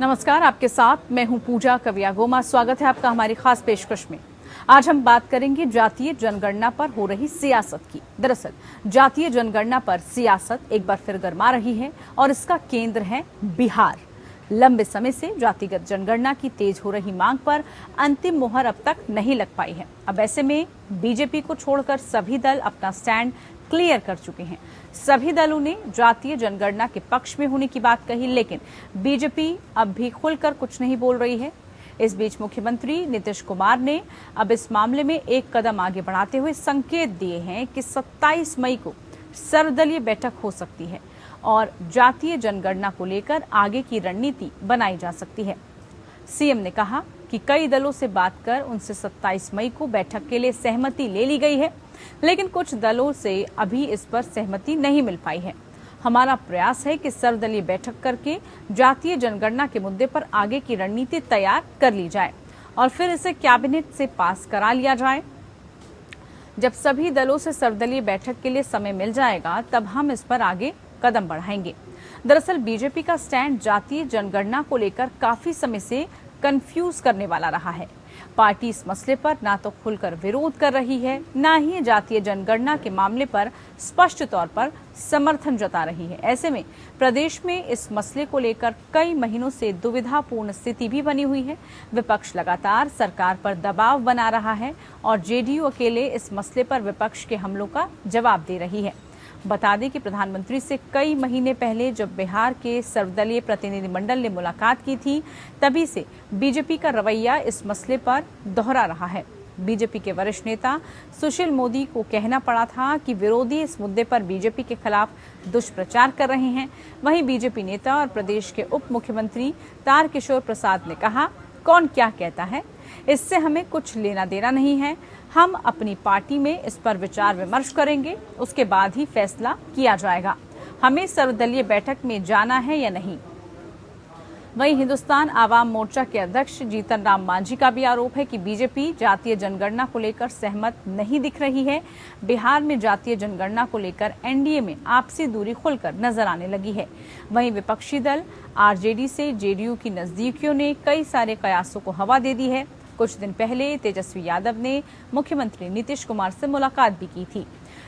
नमस्कार, आपके साथ मैं हूं पूजा कवियागोमा। स्वागत है आपका हमारी खास पेशकश में। आज हम बात करेंगे जातीय जनगणना पर हो रही सियासत की। दरअसल जातीय जनगणना पर सियासत एक बार फिर गरमा रही है और इसका केंद्र है बिहार। लंबे समय से जातिगत जनगणना की तेज हो रही मांग पर अंतिम मोहर अब तक नहीं लग पाई है। अब ऐसे में बीजेपी को छोड़कर सभी दल अपना स्टैंड क्लियर कर चुके हैं। सभी दलों ने जातीय जनगणना के पक्ष में होने की बात कही, लेकिन बीजेपी अब भी खुलकर कुछ नहीं बोल रही है। इस बीच मुख्यमंत्री नीतीश कुमार ने अब इस मामले में एक कदम आगे बढ़ाते हुए संकेत दिए हैं कि 27 मई को सर्वदलीय बैठक हो सकती है और जातीय जनगणना को लेकर आगे की रणनीति बनाई जा सकती है। सीएम ने कहा कि कई दलों से बात कर उनसे 27 मई को बैठक के लिए सहमति ले ली गई है, लेकिन कुछ दलों से अभी इस पर सहमति नहीं मिल पाई है। हमारा प्रयास है कि सर्वदलीय बैठक करके जातीय जनगणना के मुद्दे पर आगे की रणनीति तैयार कर ली जाए और फिर इसे कैबिनेट से पास करा लिया जाए। जब सभी दलों से सर्वदलीय बैठक के लिए समय मिल जाएगा, तब हम इस पर आगे कदम बढ़ाएंगे। दरअसल बीजेपी का स्टैंड जातीय जनगणना को लेकर काफी समय से कंफ्यूज करने वाला रहा है। पार्टी इस मसले पर ना तो खुलकर विरोध कर रही है, ना ही जातीय जनगणना के मामले पर स्पष्ट तौर पर समर्थन जता रही है। ऐसे में प्रदेश में इस मसले को लेकर कई महीनों से दुविधापूर्ण स्थिति भी बनी हुई है। विपक्ष लगातार सरकार पर दबाव बना रहा है और जेडीयू अकेले इस मसले पर विपक्ष के हमलों का जवाब दे रही है। बता दें कि प्रधानमंत्री से कई महीने पहले जब बिहार के सर्वदलीय प्रतिनिधिमंडल ने मुलाकात की थी, तभी से बीजेपी का रवैया इस मसले पर दोहरा रहा है। बीजेपी के वरिष्ठ नेता सुशील मोदी को कहना पड़ा था कि विरोधी इस मुद्दे पर बीजेपी के खिलाफ दुष्प्रचार कर रहे हैं। वहीं बीजेपी नेता और प्रदेश के उप मुख्यमंत्री तारकिशोर प्रसाद ने कहा, कौन क्या कहता है, इससे हमें कुछ लेना देना नहीं है। हम अपनी पार्टी में इस पर विचार विमर्श करेंगे, उसके बाद ही फैसला किया जाएगा हमें सर्वदलीय बैठक में जाना है या नहीं। वहीं हिंदुस्तान आवाम मोर्चा के अध्यक्ष जीतन राम मांझी का भी आरोप है कि बीजेपी जातीय जनगणना को लेकर सहमत नहीं दिख रही है। बिहार में जातीय जनगणना को लेकर एनडीए में आपसी दूरी खुलकर नजर आने लगी है। वहीं विपक्षी दल आरजेडी से जेडीयू की नजदीकियों ने कई सारे कयासों को हवा दे दी है। कुछ दिन पहले तेजस्वी यादव ने मुख्यमंत्री नीतीश कुमार से मुलाकात भी की थी।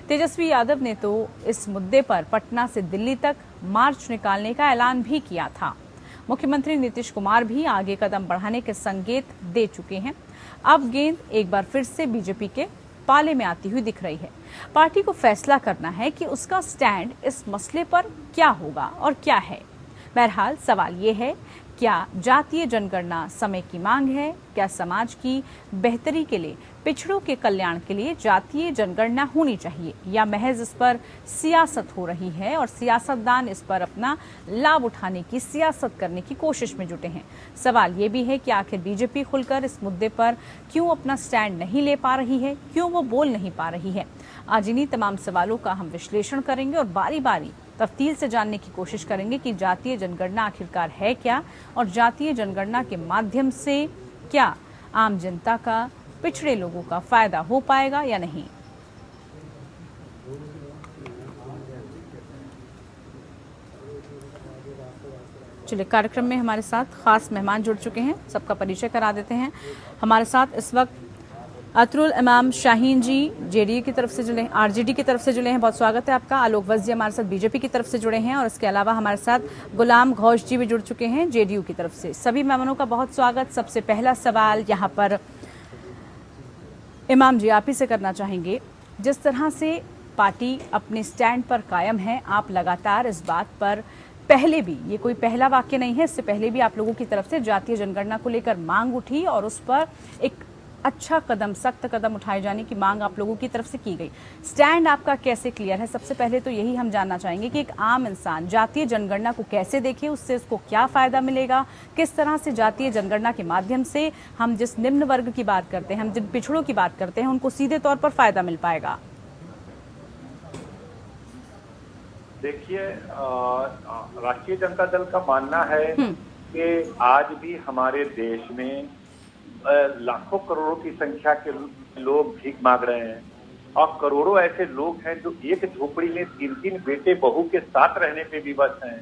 तेजस्वी यादव ने तो इस मुद्दे पर पटना से दिल्ली तक मार्च निकालने का ऐलान भी किया था। मुख्यमंत्री नीतीश कुमार भी आगे कदम बढ़ाने के संकेत दे चुके हैं। अब गेंद एक बार फिर से बीजेपी के पाले में आती हुई दिख रही है। पार्टी को फैसला करना है कि उसका स्टैंड इस मसले पर क्या होगा और क्या है। बहरहाल सवाल ये है, क्या जातीय जनगणना समय की मांग है? क्या समाज की बेहतरी के लिए, पिछड़ों के कल्याण के लिए जातीय जनगणना होनी चाहिए, या महज इस पर सियासत हो रही है और सियासतदान इस पर अपना लाभ उठाने की, सियासत करने की कोशिश में जुटे हैं? सवाल ये भी है कि आखिर बीजेपी खुलकर इस मुद्दे पर क्यों अपना स्टैंड नहीं ले पा रही है, क्यों वो बोल नहीं पा रही है। आज इन्हीं तमाम सवालों का हम विश्लेषण करेंगे और बारी बारी तफ्तील से जानने की कोशिश करेंगे कि जातीय जनगणना आखिरकार है क्या और जातीय जनगणना के माध्यम से क्या आम जनता का, पिछड़े लोगों का फायदा हो पाएगा या नहीं। चलिए, कार्यक्रम में हमारे साथ खास मेहमान जुड़ चुके हैं, सबका परिचय करा देते हैं। हमारे साथ इस वक्त अतरुल इमाम शाहीन जी जेडीयू की तरफ से जुड़े, आरजेडी की तरफ से जुड़े हैं, बहुत स्वागत है आपका। आलोक वत्स जी हमारे साथ बीजेपी की तरफ से जुड़े हैं और इसके अलावा हमारे साथ गुलाम घोष जी भी जुड़ चुके हैं जेडीयू की तरफ से। सभी मेहमानों का बहुत स्वागत। सबसे पहला सवाल यहाँ पर इमाम जी आप ही से करना चाहेंगे। जिस तरह से पार्टी अपने स्टैंड पर कायम है, आप लगातार इस बात पर, पहले भी, ये कोई पहला वाक्य नहीं है, इससे पहले भी आप लोगों की तरफ से जातीय जनगणना को लेकर मांग उठी और उस पर एक अच्छा कदम, सख्त कदम उठाए जाने की मांग आप लोगों की तरफ से की गई। स्टैंड आपका कैसे क्लियर है? सबसे पहले तो यही हम जानना चाहेंगे कि एक आम इंसान जातीय जनगणना को कैसे देखे, उससे उसको क्या फायदा मिलेगा, किस तरह से जातीय जनगणना के माध्यम से हम जिस निम्न वर्ग की बात करते हैं, हम जिन पिछड़ों की बात करते हैं, उनको सीधे तौर पर फायदा मिल पाएगा। देखिए, राष्ट्रीय जनता दल का मानना है कि आज भी हमारे देश में लाखों करोड़ों की संख्या के लोग भीख मांग रहे हैं और करोड़ों ऐसे लोग हैं जो एक झोपड़ी में 3-3 बेटे बहू के साथ रहने पे विवश हैं।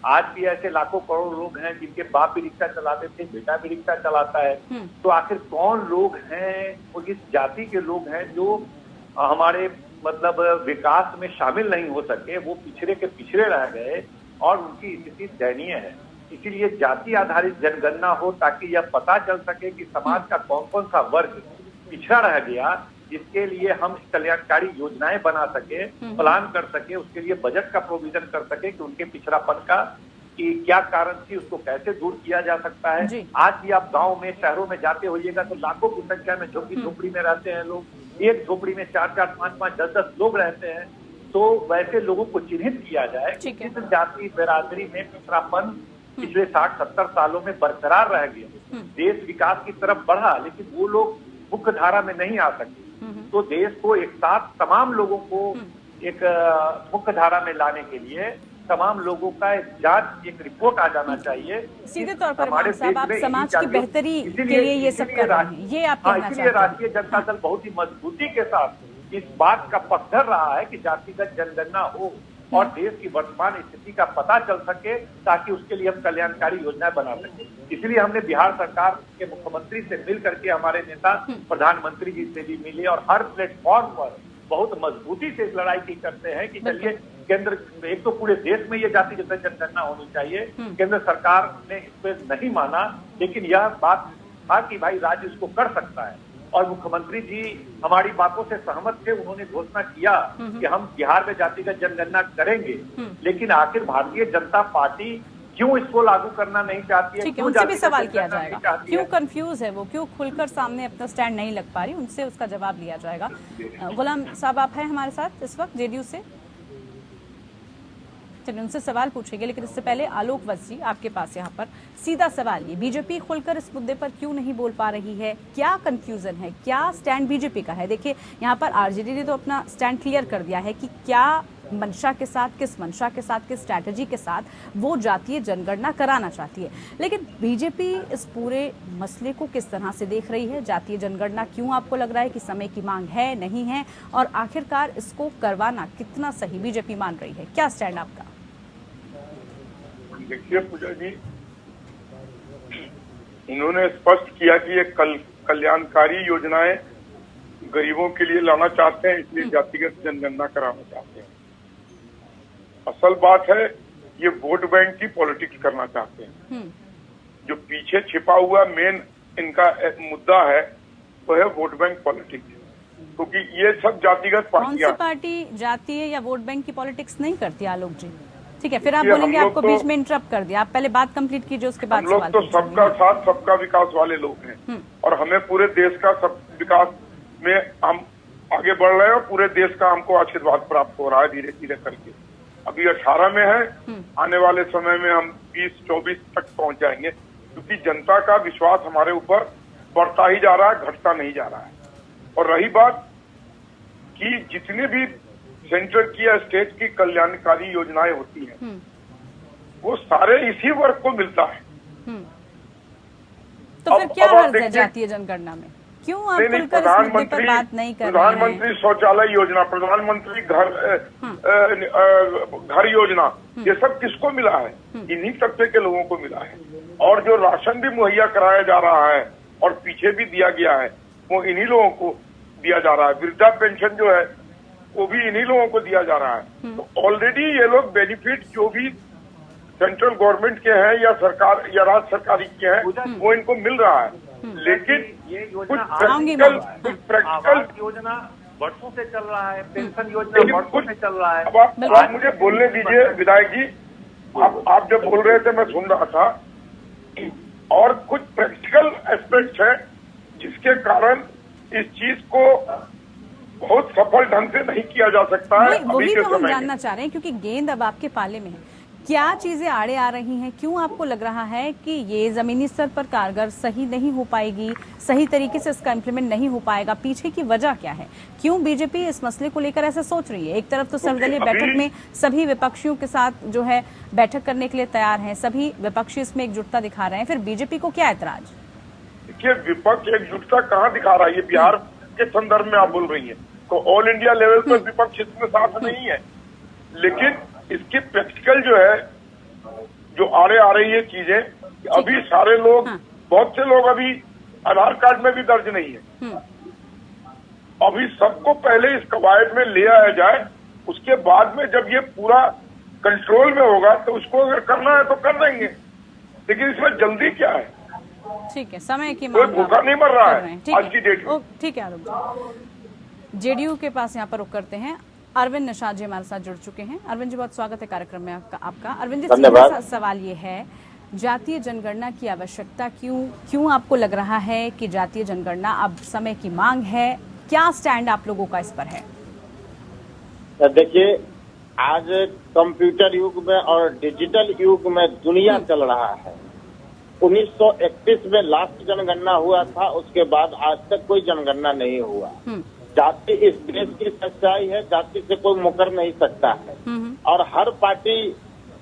आज भी ऐसे लाखों करोड़ लोग हैं जिनके बाप भी रिक्शा चलाते थे, बेटा भी रिक्शा चलाता है। तो आखिर कौन लोग हैं, वो किस जाति के लोग हैं जो हमारे मतलब विकास में शामिल नहीं हो सके, वो पिछड़े के पिछड़े रह गए और उनकी स्थिति दयनीय है। इसीलिए जाति आधारित जनगणना हो ताकि यह पता चल सके कि समाज का कौन कौन सा वर्ग पिछड़ा रह गया, जिसके लिए हम कल्याणकारी योजनाएं बना सके, प्लान कर सके, उसके लिए बजट का प्रोविजन कर सके कि उनके पिछड़ापन का कि क्या कारण थी, उसको कैसे दूर किया जा सकता है। आज भी आप गांव में, शहरों में जाते होइएगा तो लाखों की संख्या में झोपड़ी झोपड़ी में रहते हैं लोग। एक झोपड़ी में 4-4, 5-5, 10-10 लोग रहते हैं। तो वैसे लोगों को चिन्हित किया जाए कि किस जाति बिरादरी में पिछड़ापन पिछले 60-70 सालों में बरकरार रह गया। देश विकास की तरफ बढ़ा लेकिन वो लोग मुख्य धारा में नहीं आ सके। तो देश को एक साथ तमाम लोगों को एक मुख्य धारा में लाने के लिए तमाम लोगों का एक जांच, एक रिपोर्ट आ जाना चाहिए। सीधे तौर पर इमाम साहब, आप समाज की बेहतरी के लिए ये सब कर रहे हैं, ये आप कहना चाहते हैं? इसलिए राष्ट्रीय जनता दल बहुत ही मजबूती के साथ इस बात का पक्षधर रहा है कि जातिगत जनगणना हो और देश की वर्तमान स्थिति का पता चल सके ताकि उसके लिए हम कल्याणकारी योजनाएं बना सके। इसलिए हमने बिहार सरकार के मुख्यमंत्री से मिल करके हमारे नेता प्रधानमंत्री जी से भी मिले और हर प्लेटफॉर्म पर बहुत मजबूती से इस लड़ाई की करते हैं कि चलिए केंद्र, एक तो पूरे देश में ये जातिगत जनगणना होनी चाहिए। केंद्र सरकार ने इस पर नहीं माना, लेकिन यह बात था कि भाई राज्य इसको कर सकता है और मुख्यमंत्री जी हमारी बातों से सहमत थे। उन्होंने घोषणा किया कि हम बिहार में जातिगत जनगणना करेंगे, लेकिन आखिर भारतीय जनता पार्टी क्यों इसको लागू करना नहीं चाहती है? ठीक है, उनसे भी सवाल किया जाएगा, क्यों कंफ्यूज है वो, क्यों खुलकर सामने अपना स्टैंड नहीं लग पा रही, उनसे उसका जवाब लिया जाएगा। गुलाम साहब, आप हैं हमारे साथ इस वक्त जेडीयू से? चलिए उनसे सवाल पूछेंगे, लेकिन इससे पहले आलोक वत्स जी, आपके पास यहाँ पर सीधा सवाल ये, बीजेपी खुलकर इस मुद्दे पर क्यों नहीं बोल पा रही है? क्या कंफ्यूजन है, क्या स्टैंड बीजेपी का है? देखिए यहाँ पर आरजेडी ने तो अपना स्टैंड क्लियर कर दिया है कि क्या मंशा के साथ, किस मंशा के साथ, किस स्ट्रैटेजी के साथ वो जातीय जनगणना कराना चाहती है, लेकिन बीजेपी इस पूरे मसले को किस तरह से देख रही है? जातीय जनगणना क्यों आपको लग रहा है कि समय की मांग है, नहीं है, और आखिरकार इसको करवाना कितना सही बीजेपी मान रही है? क्या स्टैंड आपका? देखिए पूजा जी, इन्होंने स्पष्ट किया कि ये कल्याणकारी योजनाएं गरीबों के लिए लाना चाहते हैं, इसलिए जातिगत जनगणना कराना चाहते हैं। असल बात है ये वोट बैंक की पॉलिटिक्स करना चाहते हैं। जो पीछे छिपा हुआ मेन इनका मुद्दा है वो है वोट बैंक पॉलिटिक्स, क्योंकि ये सब जातिगत पार्टियां। कौन सी पार्टी जातीय या वोट बैंक की पॉलिटिक्स नहीं करती आलोक जी? ठीक है, फिर आप बोलेंगे आपको बीच में इंटरप्ट कर दिया, आप पहले बात कंप्लीट कीजिए, उसके बाद हम लोग तो सबका साथ सबका विकास वाले लोग हैं और हमें पूरे देश का सब विकास में हम आगे बढ़ रहे हैं और पूरे देश का हमको आशीर्वाद प्राप्त हो रहा है धीरे धीरे करके। अभी 18 में है, आने वाले समय में हम 20-24 तक पहुंच जाएंगे, क्योंकि जनता का विश्वास हमारे ऊपर बढ़ता ही जा रहा है, घटता नहीं जा रहा है। और रही बात कि जितने भी सेंटर की या स्टेट की कल्याणकारी योजनाएं होती हैं वो सारे इसी वर्ग को मिलता है। तो फिर क्या हर्ज है जातीय जनगणना में? क्यों आप खुलकर इस मुद्दे पर बात नहीं कर रहे हैं? प्रधानमंत्री शौचालय योजना, प्रधानमंत्री घर योजना, ये सब किसको मिला है? इन्हीं तबके के लोगों को मिला है। और जो राशन भी मुहैया कराया जा रहा है और पीछे भी दिया गया है वो इन्हीं लोगों को दिया जा रहा है। वृद्धा पेंशन जो है वो भी इन्हीं लोगों को दिया जा रहा है। तो ऑलरेडी ये लोग बेनिफिट जो भी सेंट्रल गवर्नमेंट के हैं या सरकार या राज्य सरकारी के हैं वो इनको मिल रहा है। लेकिन ये कुछ योजना प्रैक्टिकल योजना वर्षों से चल रहा है, पेंशन योजना वर्षों से चल रहा है। अब आप मुझे बोलने दीजिए विधायक जी, आप जब बोल रहे थे मैं सुन रहा था, और कुछ प्रैक्टिकल एस्पेक्ट है जिसके कारण इस चीज को बहुत सफल ढंग से नहीं किया जा सकता है। वही तो हम जानना चाह रहे हैं, क्योंकि गेंद अब आपके पाले में है। क्या चीजें आड़े आ रही हैं? क्यों आपको लग रहा है कि ये जमीनी स्तर पर कारगर सही नहीं हो पाएगी, सही तरीके से इसका इम्प्लीमेंट नहीं हो पाएगा? पीछे की वजह क्या है? क्यों बीजेपी इस मसले को लेकर ऐसा सोच रही है? एक तरफ तो सर्वदलीय बैठक में सभी विपक्षियों के साथ जो है बैठक करने के लिए तैयार हैं, सभी विपक्षी इसमें एकजुटता दिखा रहे हैं, फिर बीजेपी को क्या ऐतराज? देखिए विपक्ष एकजुटता कहाँ दिखा रहा है? ये बिहार के संदर्भ में आप बोल रही है, तो ऑल इंडिया लेवल पर विपक्ष इसमें साथ नहीं है। लेकिन इसके प्रैक्टिकल जो है जो आड़े आ रही है चीजें, अभी सारे लोग, बहुत से लोग अभी आधार कार्ड में भी दर्ज नहीं है। अभी सबको पहले इस कवायद में ले आया जाए, उसके बाद में जब ये पूरा कंट्रोल में होगा तो उसको अगर करना है तो कर देंगे, लेकिन इसमें जल्दी क्या है? ठीक है, समय की कोई मांग भूखा नहीं मर रहा है आज की है। डेट में। ठीक है आरूप जी, जेडीयू के पास यहाँ पर रुक करते हैं। अरविंद निषाद जी हमारे साथ जुड़ चुके हैं। अरविंद जी, बहुत स्वागत है कार्यक्रम में आपका। अरविंद जी, सीधा सा सवाल ये है, जातीय जनगणना की आवश्यकता क्यों आपको लग रहा है कि जातीय जनगणना अब समय की मांग है? क्या स्टैंड आप लोगों का इस पर है? देखिए, आज कंप्यूटर युग में और डिजिटल युग में दुनिया चल रहा है। 1931 में लास्ट जनगणना हुआ था, उसके बाद आज तक कोई जनगणना नहीं हुआ। जाति इस देश की सच्चाई है, जाति से कोई मुकर नहीं सकता है और हर पार्टी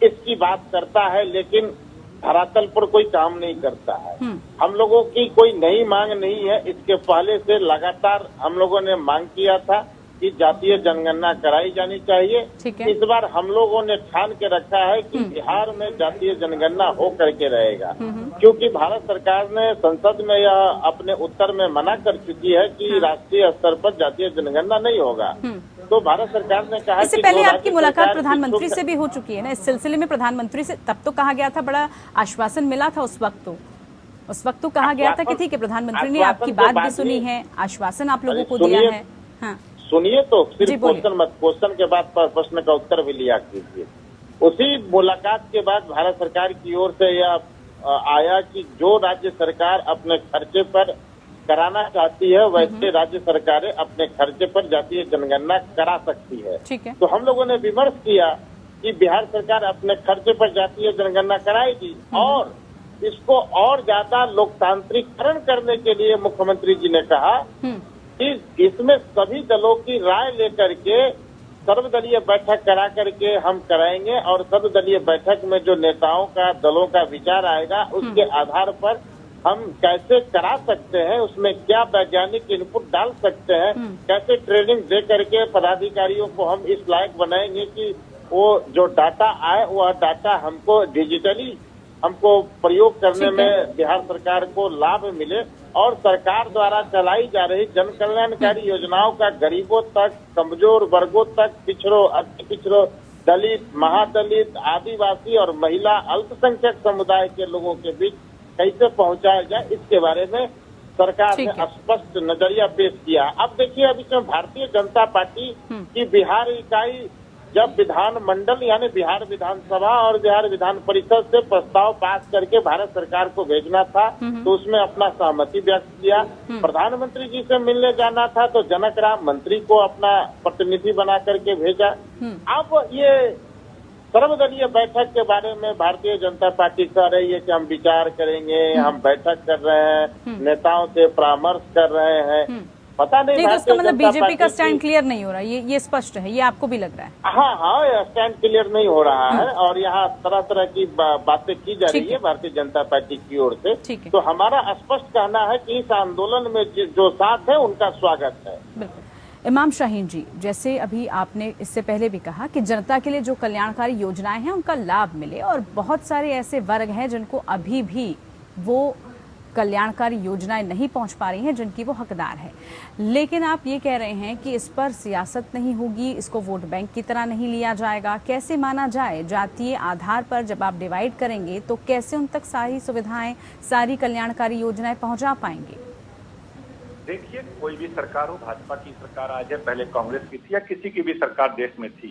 इसकी बात करता है, लेकिन धरातल पर कोई काम नहीं करता है। हम लोगों की कोई नई मांग नहीं है, इसके पहले से लगातार हम लोगों ने मांग किया था कि जातीय जनगणना कराई जानी चाहिए। इस बार हम लोगों ने ठान के रखा है कि बिहार में जातीय जनगणना हो करके रहेगा, क्योंकि भारत सरकार ने संसद में यह अपने उत्तर में मना कर चुकी है कि राष्ट्रीय स्तर पर जातीय जनगणना नहीं होगा। तो भारत सरकार ने कहा, इससे पहले आपकी मुलाकात प्रधानमंत्री से भी हो चुकी है ना इस सिलसिले में? प्रधानमंत्री से तब तो कहा गया था, बड़ा आश्वासन मिला था उस वक्त तो कहा गया था कि ठीक है, प्रधानमंत्री ने आपकी बात भी सुनी है, आश्वासन आप लोगों को दिया है। हाँ, सुनिए तो, सिर्फ क्वेश्चन के बाद प्रश्न का उत्तर भी लिया कीजिए। उसी मुलाकात के बाद भारत सरकार की ओर से यह आया कि जो राज्य सरकार अपने खर्चे पर कराना चाहती है, वैसे राज्य सरकारें अपने खर्चे पर जातीय जनगणना करा सकती है। ठीक है। तो हम लोगों ने विमर्श किया कि बिहार सरकार अपने खर्चे पर जातीय जनगणना कराएगी और इसको और ज्यादा लोकतांत्रिकरण करने के लिए मुख्यमंत्री जी ने कहा कि इसमें सभी दलों की राय लेकर के सर्वदलीय बैठक करा करके हम कराएंगे और सर्वदलीय बैठक में जो नेताओं का, दलों का विचार आएगा, उसके आधार पर हम कैसे करा सकते हैं, उसमें क्या वैज्ञानिक इनपुट डाल सकते हैं, कैसे ट्रेनिंग दे करके पदाधिकारियों को हम इस लायक बनाएंगे कि वो जो डाटा आए वह डाटा हमको डिजिटली हमको प्रयोग करने में बिहार सरकार को लाभ मिले और सरकार द्वारा चलाई जा रही जन कल्याणकारी योजनाओं का गरीबों तक, कमजोर वर्गों तक, पिछड़ों, अति पिछड़ों, दलित, महादलित, आदिवासी और महिला अल्पसंख्यक समुदाय के लोगों के बीच कैसे पहुंचाया जाए, इसके बारे में सरकार ने स्पष्ट नजरिया पेश किया। अब देखिए, अभी जो भारतीय जनता पार्टी की बिहार इकाई जब विधान मंडल यानी बिहार विधानसभा और बिहार विधान परिषद से प्रस्ताव पास करके भारत सरकार को भेजना था, तो उसमें अपना सहमति व्यक्त किया। प्रधानमंत्री जी से मिलने जाना था तो जनक राम मंत्री को अपना प्रतिनिधि बना करके भेजा। अब ये सर्वदलीय बैठक के बारे में भारतीय जनता पार्टी कह रही है कि हम विचार करेंगे, हम बैठक कर रहे हैं, नेताओं से परामर्श कर रहे हैं। पता नहीं तो उसका मतलब बीजेपी का स्टैंड क्लियर नहीं हो रहा, ये स्पष्ट है, ये आपको भी लग रहा है? हाँ, स्टैंड क्लियर नहीं हो रहा है और यहाँ तरह तरह की बातें की जा रही है भारतीय जनता पार्टी की ओर से। तो हमारा स्पष्ट कहना है कि इस आंदोलन में जो साथ है उनका स्वागत है। बिल्कुल। इमाम शाहीन जी, जैसे अभी आपने इससे पहले भी कहा कि जनता के लिए जो कल्याणकारी योजनाएं हैं उनका लाभ मिले और बहुत सारे ऐसे वर्ग हैं जिनको अभी भी वो कल्याणकारी योजनाएं नहीं पहुंच पा रही हैं, जिनकी वो हकदार है। लेकिन आप ये कह रहे हैं कि इस पर सियासत नहीं होगी, इसको वोट बैंक की तरह नहीं लिया जाएगा। कैसे माना जाए? जातीय आधार पर जब आप डिवाइड करेंगे तो कैसे उन तक सारी सुविधाएं, सारी कल्याणकारी योजनाएं पहुंचा पाएंगे? देखिए, कोई भी सरकार हो, भाजपा की सरकार आ जाए, पहले कांग्रेस की थी या किसी की भी सरकार देश में थी,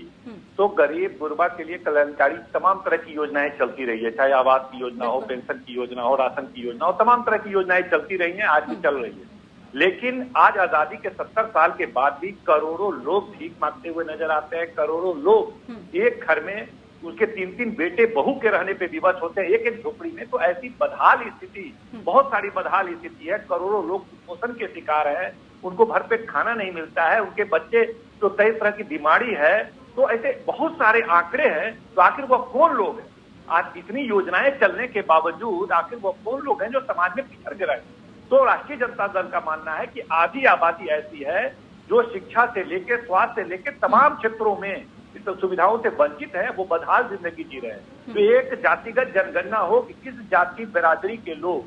तो गरीब गुरबा के लिए कल्याणकारी तमाम तरह की योजनाएं चलती रही है। चाहे आवास की योजना हो, पेंशन की योजना हो, राशन की योजना हो, तमाम तरह की योजनाएं चलती रही हैं, आज भी चल रही है। लेकिन आज आजादी के 70 साल के बाद भी करोड़ों लोग भीख मांगते हुए नजर आते हैं। करोड़ों लोग एक घर में उसके 3-3 बेटे बहू के रहने पे विवश होते हैं, एक झोपड़ी में। तो ऐसी बदहाल स्थिति, बहुत सारी बदहाल स्थिति है। करोड़ों लोग कुपोषण के शिकार है, उनको भर पेट खाना नहीं मिलता है, उनके बच्चे तो कई तरह की बीमारी है। तो ऐसे बहुत सारे आंकड़े हैं। तो आखिर वह कौन लोग हैं? आज इतनी योजनाएं चलने के बावजूद आखिर वह कौन लोग हैं जो समाज में पिछड़ के रहे? तो राष्ट्रीय जनता दल का मानना है कि आधी आबादी ऐसी है जो शिक्षा से लेकर, स्वास्थ्य से लेकर तमाम क्षेत्रों में तो सुविधाओं से वंचित है, वो बदहाल जिंदगी जी रहे हैं। तो एक जातिगत जनगणना हो कि किस जाति बिरादरी के लोग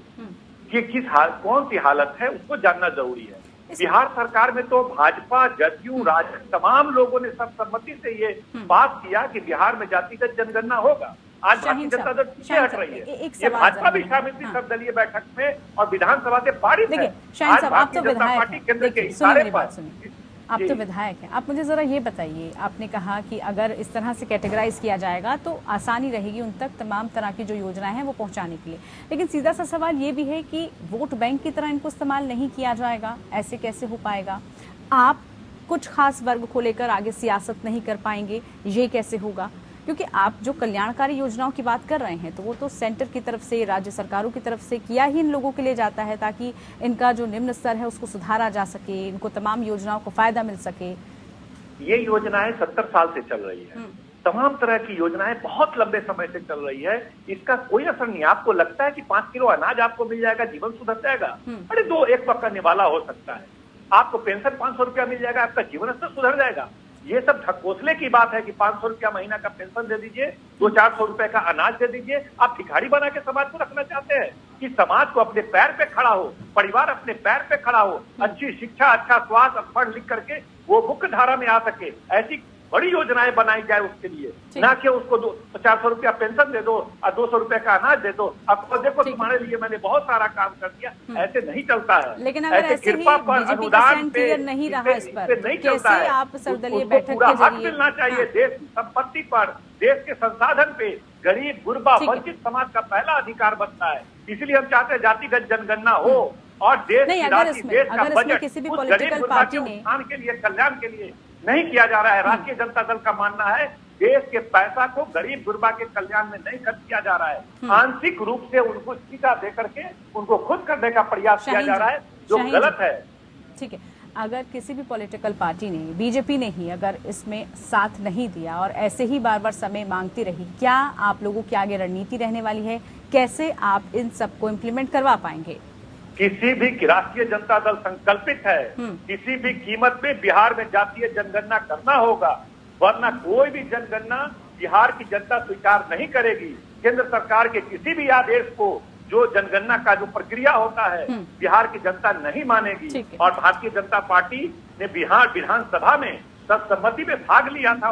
कि कौन सी हालत है, उसको जानना जरूरी है। बिहार सरकार में तो भाजपा, जदयू, राजद तमाम लोगों ने सर्वसम्मति से ये पास किया कि बिहार में जातिगत जनगणना होगा। आज भारतीय जनता दल पीछे हट रही है। ये भाजपा भी शामिल थी सर्वदलीय बैठक में और विधानसभा से पारित है। आज भारतीय जनता पार्टी केंद्र के इशारे पर, आप तो विधायक हैं, आप मुझे जरा ये बताइए, आपने कहा कि अगर इस तरह से कैटेगराइज किया जाएगा तो आसानी रहेगी उन तक तमाम तरह की जो योजनाएं हैं वो पहुंचाने के लिए, लेकिन सीधा सा सवाल ये भी है कि वोट बैंक की तरह इनको इस्तेमाल नहीं किया जाएगा, ऐसे कैसे हो पाएगा? आप कुछ खास वर्ग को लेकर आगे सियासत नहीं कर पाएंगे, ये कैसे होगा? क्योंकि आप जो कल्याणकारी योजनाओं की बात कर रहे हैं तो वो तो सेंटर की तरफ से, राज्य सरकारों की तरफ से किया ही इन लोगों के लिए जाता है ताकि इनका जो निम्न स्तर है उसको सुधारा जा सके, इनको तमाम योजनाओं को फायदा मिल सके। ये योजनाएं 70 साल से चल रही है, तमाम तरह की योजनाएं बहुत लंबे समय से चल रही है, इसका कोई असर नहीं। आपको लगता है कि 5 किलो अनाज आपको मिल जाएगा, जीवन सुधर जाएगा? अरे 1 वक्त का निवाला हो सकता है, आपको पेंशन 500 रुपया मिल जाएगा, आपका जीवन स्तर सुधर जाएगा। ये सब ढकोसले की बात है कि 500 रुपया महीना का पेंशन दे दीजिए, 200-400 रुपए का अनाज दे दीजिए। आप भिखारी बना के समाज को रखना चाहते हैं कि समाज को अपने पैर पे खड़ा हो, परिवार अपने पैर पे खड़ा हो, अच्छी शिक्षा, अच्छा स्वास्थ्य, पढ़ लिख करके वो मुख्य धारा में आ सके, ऐसी बड़ी योजनाएं बनाई जाए उसके लिए, ना कि उसको 400 रुपया पेंशन दे दो और 200 रुपए का अनाज दे दो, अब देखो तुम्हारे लिए मैंने बहुत सारा काम कर दिया। ऐसे नहीं चलता है। लेकिन अगर ऐसे ही बीजेपी का स्टैंड क्लियर नहीं रहा इस पर, कैसे आप सर्वदलीय बैठक के जरिए मिलना चाहिए देश की संपत्ति पर, देश के संसाधन पे गरीब, गुरबा, वंचित समाज का पहला अधिकार बनता है। इसलिए हम चाहते हैं जातिगत जनगणना हो और देश की राशि, देश का बजट किसी भी उस पॉलिटिकल गरीब पार्टी के ने उत्थान के लिए, कल्याण के लिए नहीं किया जा रहा है। राष्ट्रीय जनता दल का मानना है देश के पैसा को गरीब गुरबा के कल्याण में नहीं खर्च किया जा रहा है, आंशिक रूप से उनको सीधा दे करके उनको खुद करने का प्रयास किया जा रहा है, जो गलत है। ठीक है, अगर किसी भी पॉलिटिकल पार्टी ने, बीजेपी ने ही अगर इसमें साथ नहीं दिया और ऐसे ही बार बार समय मांगती रही, क्या आप लोगों की आगे रणनीति रहने वाली है? कैसे आप इन सबको इम्प्लीमेंट करवा पाएंगे? किसी भी राष्ट्रीय जनता दल संकल्पित है, किसी भी कीमत पे बिहार में जातीय जनगणना करना होगा, वरना कोई भी जनगणना बिहार की जनता स्वीकार नहीं करेगी। केंद्र सरकार के किसी भी आदेश को, जो जनगणना का जो प्रक्रिया होता है, बिहार की जनता नहीं मानेगी। और भारतीय जनता पार्टी ने बिहार विधानसभा में सर्वसम्मति में भाग लिया था,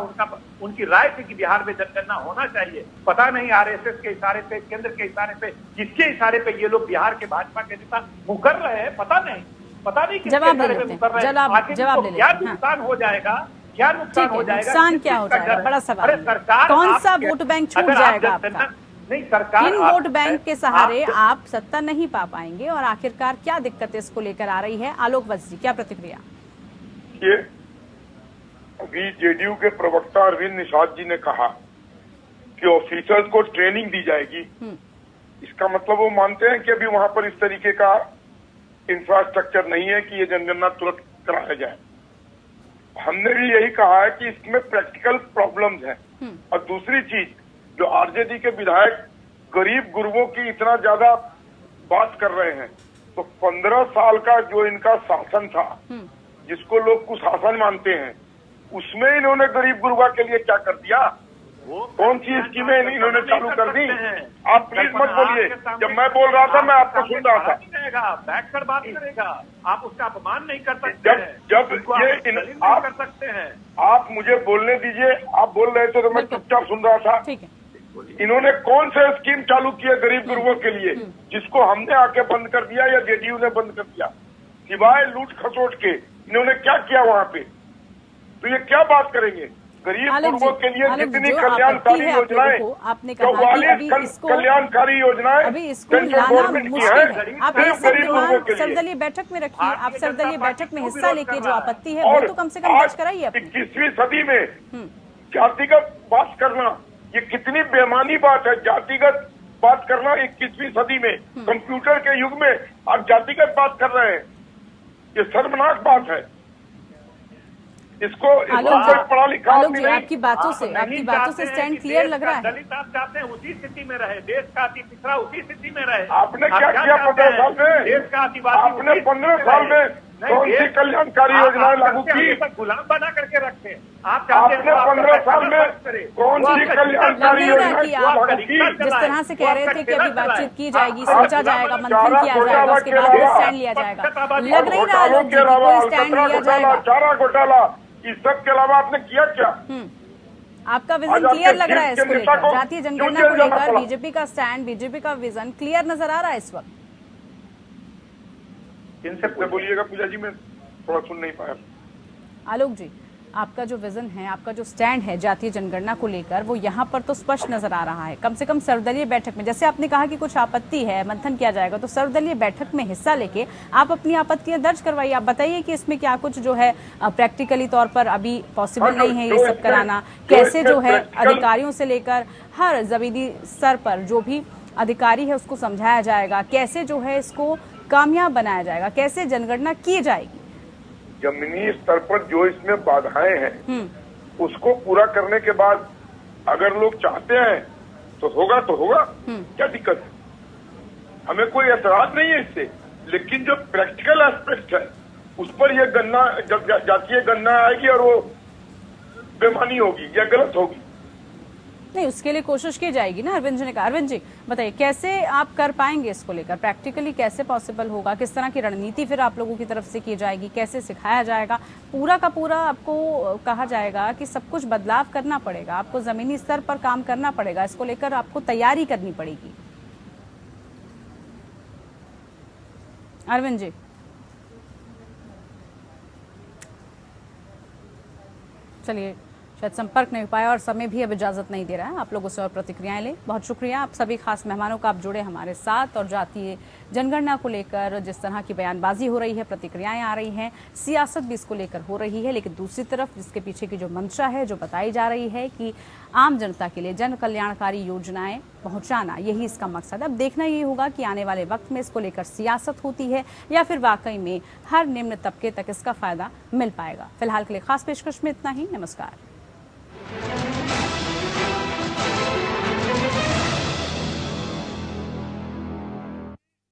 उनकी राय थी कि बिहार में जनगणना होना चाहिए। पता नहीं आरएसएस के इशारे पे, केंद्र के इशारे पे, किसके इशारे पे ये लोग बिहार के भाजपा के नेता मुकर रहे हैं, पता नहीं किसके इशारे पे मुकर रहे हैं। आखिर क्या नुकसान हो जाएगा, क्या नुकसान हो जाएगा, नुकसान क्या हो जाएगा? बड़ा सवाल है। सरकार कौन सा वोट बैंक छूट जाएगा आपका? नहीं, सरकार इन वोट बैंक के सहारे आप सत्ता नहीं पा पाएंगे और आखिरकार क्या दिक्कत इसको लेकर आ रही है? आलोक वत्स जी, क्या प्रतिक्रिया? अभी जेडीयू के प्रवक्ता अरविंद निषाद जी ने कहा कि ऑफिसर्स को ट्रेनिंग दी जाएगी। इसका मतलब वो मानते हैं कि अभी वहां पर इस तरीके का इंफ्रास्ट्रक्चर नहीं है कि ये जनगणना तुरंत कराया जाए। हमने भी यही कहा है कि इसमें प्रैक्टिकल प्रॉब्लम्स हैं। और दूसरी चीज, जो आरजेडी के विधायक गरीब गुरबों की इतना ज्यादा बात कर रहे हैं, तो 15 साल का जो इनका शासन था, जिसको लोग कुशासन मानते हैं, उसमें इन्होंने गरीब गुरबा के लिए क्या कर दिया? कौन सी स्कीमें इन्होंने चालू कर दी? आप प्लीज मत बोलिए, जब मैं बोल रहा था मैं आपको सुन रहा था। बैठ कर बात करेगा, आप उसका अपमान नहीं कर सकते। जब ये आप कर सकते हैं, आप मुझे बोलने दीजिए। आप बोल रहे थे तो मैं चुपचाप सुन रहा था। इन्होंने कौन से स्कीम चालू किए गरीब गुरबों के लिए, जिसको हमने आके बंद कर दिया या जेडीयू ने बंद कर दिया? सिवाय लूट खसोट के इन्होंने क्या किया वहां पे? तो ये क्या बात करेंगे? गरीब गुरबों के लिए जितनी कल्याणकारी योजनाएं, 44 कल्याणकारी योजनाएं अभी इसको लाना मुश्किल है। आप ये सब डिमांड सर्वदलीय बैठक में रखिए, आप सर्वदलीय बैठक में हिस्सा लेके जो आपत्ति है वो तो कम से कम दर्ज कराइए। 21वीं सदी में जातिगत बात करना, ये कितनी बेमानी बात है। जातिगत बात करना 21वीं सदी में, कंप्यूटर के युग में आप जातिगत बात कर रहे हैं, ये शर्मनाक बात है। इसको पढ़ा लिखा आलोक जी, आपकी बातों से स्टैंड क्लियर लग रहा है। दलित आप चाहते हैं उसी स्थिति में रहे, देश का अति पिछड़ा उसी स्थिति में रहे। आपने क्या किया 15 साल में? देश का आदिवासी आपने 15 साल में कौन सी कल्याणकारी योजनाएं लागू की? गुलाम बना करके रखते हैं। आप चाहते हैं आपने 15 साल में कौन सी कल्याणकारी लग नहीं रहा योजना कि आप जिस तरह से कह रहे थे कि अभी बातचीत की जाएगी, सोचा जाएगा, मंथन किया जाएगा, उसके बाद फिर स्टैंड लिया जाएगा, लग नहीं रहा आलोक जी कि कोई स्टैंड लिया जाएगा। चारा घोटाला, इस सब के अलावा आपने किया क्या? आपका विजन क्लियर लग रहा है इसको लेकर, जातीय जनगणना को लेकर बीजेपी का स्टैंड, बीजेपी का विजन क्लियर नजर आ रहा है इस वक्त। किनसे बोलिएगा पूजा जी, मैं थोड़ा सुन नहीं पाया। आलोक जी, आपका जो विजन है, आपका जो स्टैंड है जातीय जनगणना को लेकर, वो यहाँ पर तो स्पष्ट नजर आ रहा है। कम से कम सर्वदलीय बैठक में, जैसे आपने कहा कि कुछ आपत्ति है, मंथन किया जाएगा, तो सर्वदलीय बैठक में हिस्सा लेके आप अपनी आपत्तियां दर्ज करवाइए। आप बताइए कि इसमें क्या कुछ जो है प्रैक्टिकली तौर पर अभी पॉसिबल नहीं है ये सब कराना, कैसे जो है अधिकारियों से लेकर हर जमीनी स्तर पर जो भी अधिकारी है उसको समझाया जाएगा, कैसे जो है इसको कामयाब बनाया जाएगा, कैसे जनगणना की जाएगी। जमीनी स्तर पर जो इसमें बाधाएं हैं उसको पूरा करने के बाद अगर लोग चाहते हैं तो होगा, क्या दिक्कत है? हमें कोई ऐतराज नहीं है इससे, लेकिन जो प्रैक्टिकल एस्पेक्ट है उस पर यह गणना, जब जातीय गणना आएगी और वो बेमानी होगी या गलत होगी, नहीं, उसके लिए कोशिश की जाएगी ना। अरविंद जी ने कहा। अरविंद जी बताइए, कैसे आप कर पाएंगे इसको लेकर, प्रैक्टिकली कैसे पॉसिबल होगा, किस तरह की रणनीति फिर आप लोगों की तरफ से की जाएगी, कैसे सिखाया जाएगा? पूरा का पूरा आपको कहा जाएगा कि सब कुछ बदलाव करना पड़ेगा, आपको जमीनी स्तर पर काम करना पड़ेगा, इसको लेकर आपको तैयारी करनी पड़ेगी। अरविंद जी, चलिए, शायद संपर्क नहीं हो पाया और समय भी अब इजाजत नहीं दे रहा है आप लोगों से और प्रतिक्रियाएं ले। बहुत शुक्रिया आप सभी खास मेहमानों का, आप जुड़े हमारे साथ और जातीय जनगणना को लेकर जिस तरह की बयानबाजी हो रही है, प्रतिक्रियाएं आ रही हैं, सियासत भी इसको लेकर हो रही है, लेकिन दूसरी तरफ जिसके पीछे की जो मंशा है, जो बताई जा रही है कि आम जनता के लिए जन कल्याणकारी योजनाएं पहुंचाना, यही इसका मकसद है। अब देखना यही होगा कि आने वाले वक्त में इसको लेकर सियासत होती है या फिर वाकई में हर निम्न तबके तक इसका फायदा मिल पाएगा। फिलहाल के लिए खास पेशकश में इतना ही। नमस्कार।